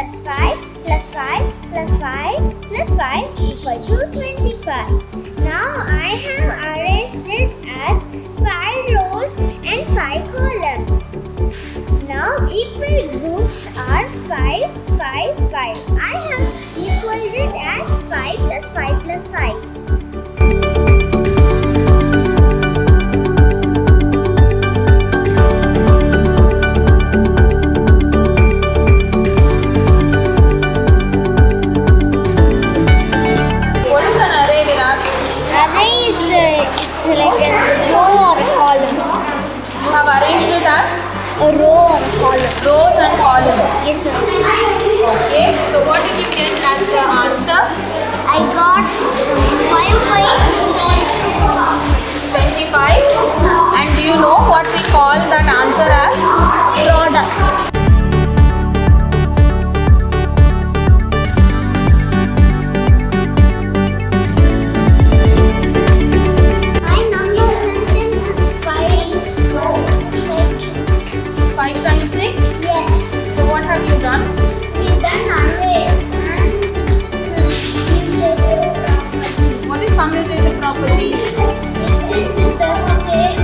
plus 5 plus 5 plus 5 plus 5 equal to 25. Now I have arranged it as 5 rows and 5 columns. Now equal groups are 5, 5, 5. I have equaled it as 5 plus 5 plus 5. It's like a row or a column. You have arranged it as A row or a column. rows and columns. Yes, sir. Okay. So what did you get as the answer? I got 25. And do you know what we call that answer as? product. My number sentence is 5. 5 times 6. Yes. So what have you done? We done arrays and What is commutative property? this is the same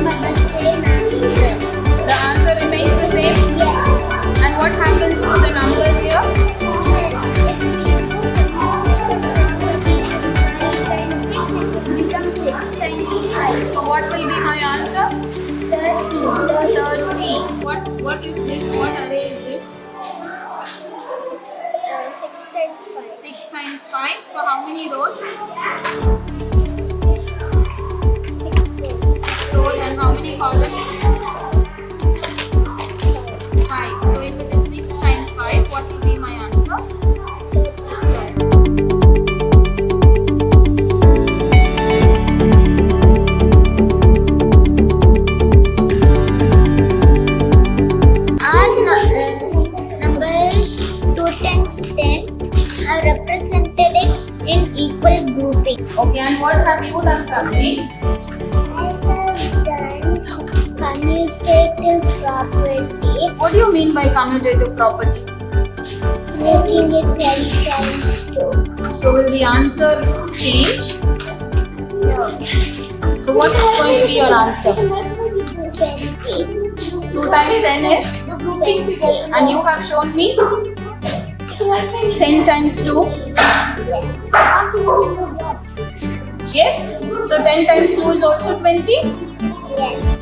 but the same answer. The answer remains the same. Yes. And what happens to the numbers here? If we put 5 times 6, it will become 6 times 5. So what will be my answer? 30. 30. What is this? What array is this? 6 times 5. 6 times 5. So how many rows? 6 rows. 6 rows. And how many columns? 5. So if it is 6 times 5, what will be my answer? Our numbers 2 times 10 are represented in equal grouping. Okay, and what have you done, Praveen? I have done commutative property, What do you mean by commutative property? making it 10 times 2. So will the answer change? No. So what is going to be your answer? 20. 2 times 10 is? 20. And you have shown me 10 times 2. Yes? So 10 times 2 is also 20? Yes.